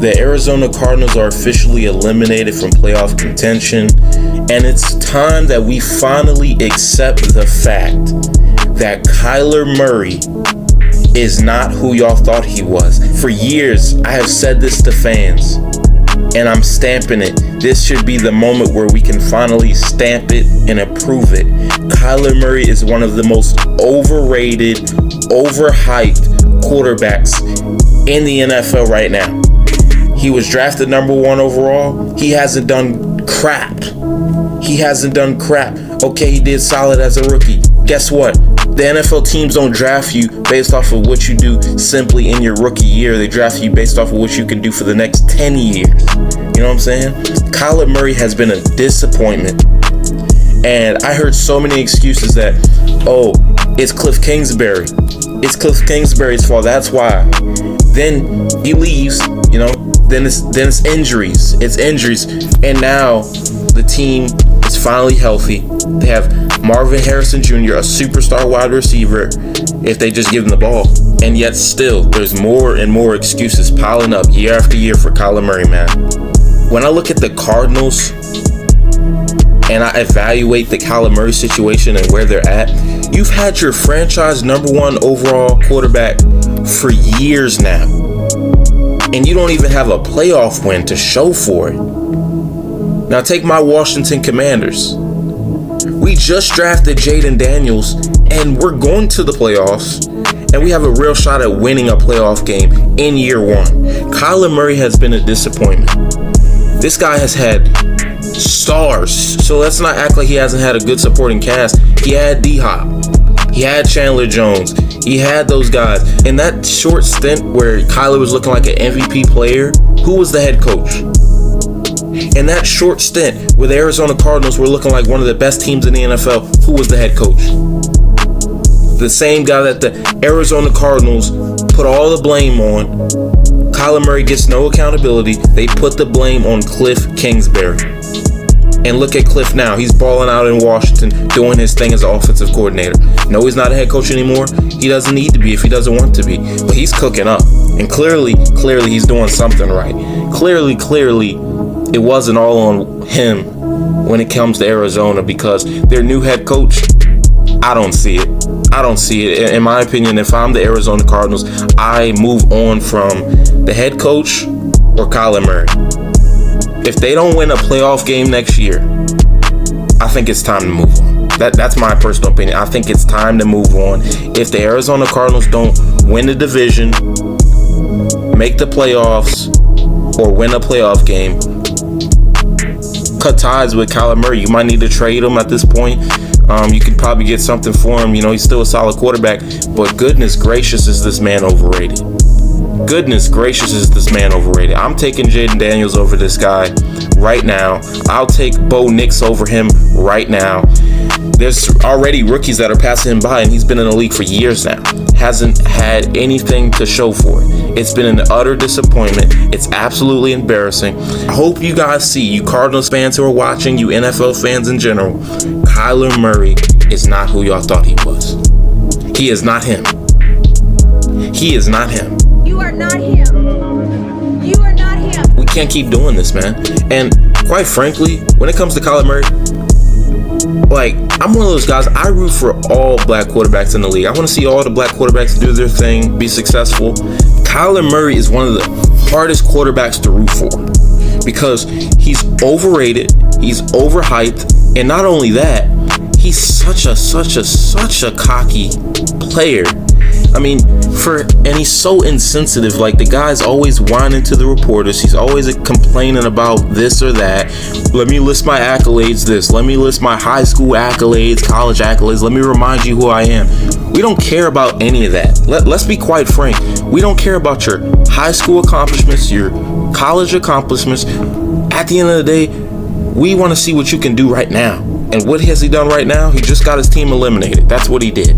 The Arizona Cardinals are officially eliminated from playoff contention, and it's time that we finally accept the fact that Kyler Murray is not who y'all thought he was. For years, I have said this to fans, and I'm stamping it. This should be the moment where we can finally stamp it and approve it. Kyler Murray is one of the most overrated, overhyped quarterbacks in the NFL right now. He was drafted number 1 overall. He hasn't done crap. Okay, he did solid as a rookie. Guess what? The NFL teams don't draft you based off of what you do simply in your rookie year. They draft you based off of what you can do for the next 10 years. You know what I'm saying? Kyler Murray has been a disappointment. And I heard so many excuses that, oh, it's Cliff Kingsbury. It's Cliff Kingsbury's fault. That's why. Then he leaves, you know. Then it's injuries. It's injuries. And now the team is finally healthy. They have Marvin Harrison Jr., a superstar wide receiver, if they just give him the ball. And yet still, there's more and more excuses piling up year after year for Kyler Murray, man. When I look at the Cardinals and I evaluate the Kyler Murray situation and where they're at, you've had your franchise number 1 overall quarterback for years now. And you don't even have a playoff win to show for it. Now take my Washington Commanders. We just drafted Jaden Daniels and we're going to the playoffs, and we have a real shot at winning a playoff game in year 1. Kyler Murray has been a disappointment. This guy has had stars, so let's not act like he hasn't had a good supporting cast. He had D-Hop. He had Chandler Jones. He had those guys. In that short stint where Kyler was looking like an MVP player, who was the head coach? In that short stint where the Arizona Cardinals were looking like one of the best teams in the NFL, who was the head coach? The same guy that the Arizona Cardinals put all the blame on. Kyler Murray gets no accountability. They put the blame on Cliff Kingsbury. And look at Cliff now. He's balling out in Washington, doing his thing as an offensive coordinator. No, he's not a head coach anymore. He doesn't need to be if he doesn't want to be. But he's cooking up. And clearly, he's doing something right. Clearly, it wasn't all on him when it comes to Arizona, because their new head coach, I don't see it. In my opinion, if I'm the Arizona Cardinals, I move on from the head coach or Kyler Murray. If they don't win a playoff game next year, I think it's time to move on. That's my personal opinion. I think it's time to move on. If the Arizona Cardinals don't win the division, make the playoffs, or win a playoff game, cut ties with Kyler Murray. You might need to trade him at this point. You could probably get something for him. You know, he's still a solid quarterback, but goodness gracious, is this man overrated. I'm taking Jaden Daniels over this guy right now. I'll take Bo Nix over him right now. There's already rookies that are passing him by, and he's been in the league for years now. Hasn't had anything to show for it. It's been an utter disappointment. It's absolutely embarrassing. I hope you guys see, you Cardinals fans who are watching, you NFL fans in general, Kyler Murray is not who y'all thought he was. He is not him. You are not him. We can't keep doing this, man. And quite frankly, when it comes to Kyler Murray, like, I'm one of those guys, I root for all black quarterbacks in the league. I want to see all the black quarterbacks do their thing, be successful. Kyler Murray is one of the hardest quarterbacks to root for because he's overrated, he's overhyped, and not only that, he's such a cocky player. I mean, and he's so insensitive. Like, the guy's always whining to the reporters. He's always complaining about this or that. Let me list my accolades this. Let me list my high school accolades, college accolades. Let me remind you who I am. We don't care about any of that. Let's be quite frank. We don't care about your high school accomplishments, your college accomplishments. At the end of the day, we want to see what you can do right now. And what has he done right now? He just got his team eliminated. That's what he did.